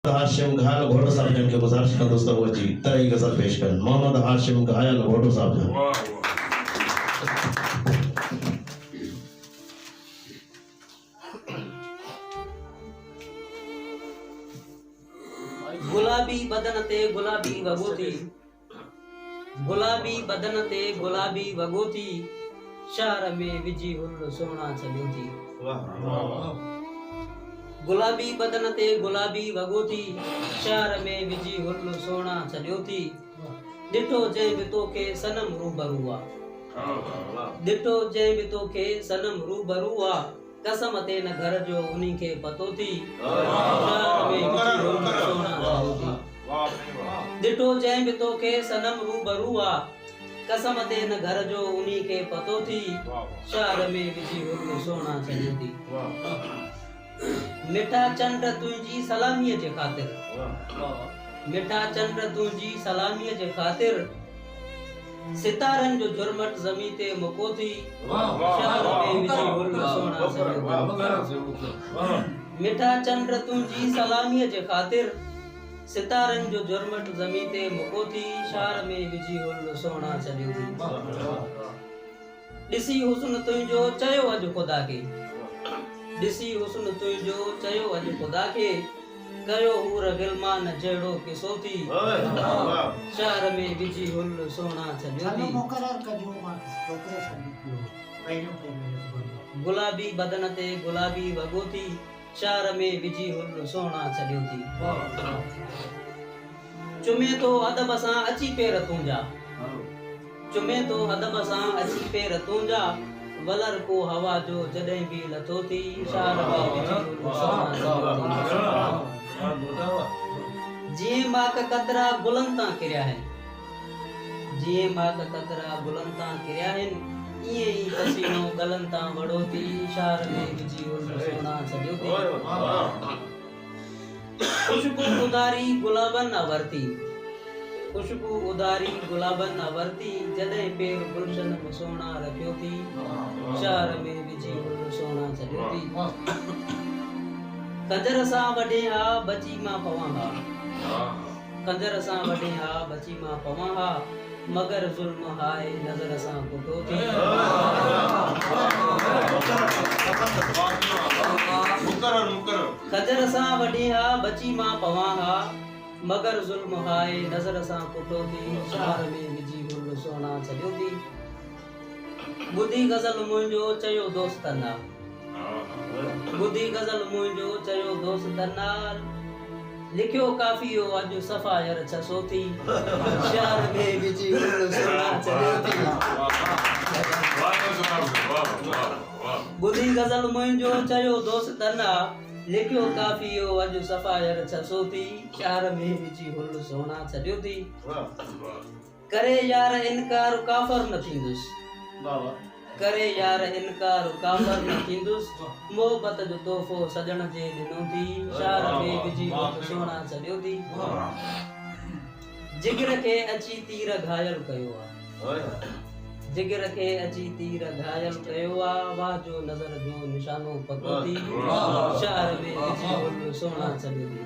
हाशिम घायल घोटो साहब जन के गुजारिश का दोस्तों वो जी तई गजल पेश कर मोहम्मद हाशिम घायल घोटो साहब जन। गुलाबी बदन ते गुलाबी वगोती, गुलाबी बदन ते गुलाबी वगोती, शहर में विजी हुल सोना चलियो थी। गुलाबी बदन ते गुलाबी वगोती, शहर में विजी हुल सोना चलियो थी। डिठो जंहिं बि तोखे सनम रूबरू आ, डिठो जंहिं बि तोखे सनम रूबरू आ, कसम ते न घर जो उन्हीं खे पतो थी। शहर में विजी हुल सोना चलियो थी। डिठो जंहिं बि तोखे सनम रूबरू आ, कसम ते न घर जो उन्हीं खे पतो थी। शहर में विजी हुल सोना चलियो थी। मिठा चंड तुंहिंजी सलामीअ जे ख़ातिर, मिठा चंड तुंहिंजी सलामीअ जे ख़ातिर, सितारनि जो झुरमट ज़मीन ते मुको थी। शहर में विजी हुल सोना चलियो थी। मिठा चंड तुंहिंजी सलामीअ जे ख़ातिर, सितारनि जो झुरमट ज़मीन ते मुको थी। शहर में विजी हुल सोना चलियो थी। ॾिसी हुस्न तुंहिंजो चयो अॼु ख़ुदा खे, ॾिसी हुस्न तुंहिंजो चयो अॼु ख़ुदा खे, कयो हूर गिलमान जहिड़ो किसो थी। शहर में विजी हुल सोना चलियो थी। गुलाबी बदन ते गुलाबी वगोती, शहर में विजी हुल सोना चलियो थी। चुमे तो अदब सां अची पेर तुंहिंजा, चुमे तो अदब सां अची पेर तुंहिंजा, वलर को हवा जो जॾहिं बि लथो थी। शहर में विजी हुल सोना चलियो थी। जीअं माक कतरा गुलनि तां किरिया आहिनि, जीअं माक कतरा गुलनि तां किरिया आहिनि, ईअं ई पसीनो गलनि तां वड़ो थी। शहर में विजी हुल सोना चलियो थी। खुशबू उदारी गुलाबनि अवरती, खुशबू उदारी गुलाबनि अवरती, जॾहिं पेर गुलशन में सोना रखियो थी। शहर में विजी हुल सोना चलियो थी। कंजर सां वॾे हा बची मां पवां हा, कंजर सां वॾे हा बची मां पवां हा, मगर ज़ुल्म हाय नज़र सां कुटो थी। कंजर सां वॾे हा बची मां पवां हा, मगर ज़ुल्म हाय नज़र सां कुटो थी। शहर में विजी हुल सोना चलियो थी। ॿुधी गज़ल मुंहिंजो चयो दोस्तनि आ, ॿुधी गज़ल मुंहिंजो चयो दोस्तनि आ, लिखियो काफ़ियो अॼु सफ़ायर 600 थी। शहर में विजी हुल सोना चलियो थी। ॿुधी गज़ल मुंहिंजो चयो दोस्तनि आ, लिखियो काफ़ियो अॼु सफ़ायर 600 थी। शहर में विजी हुल सोना चलियो थी। करे यार इनकार काफ़र न थींदुसि, करे यार इनकार काफ़र न थींदुसि, मोहबत जो तोहफ़ो सजण जे ॾिनो थी। शहर में विजी हुल सोना चलियो थी। जिगर खे अची तीर घायल कयो आ, जिगर खे अची तीर घायल कयो आ, वाह जो नज़र जो निशानो पतो थी। शहर में विजी हुल सोना चलियो थी।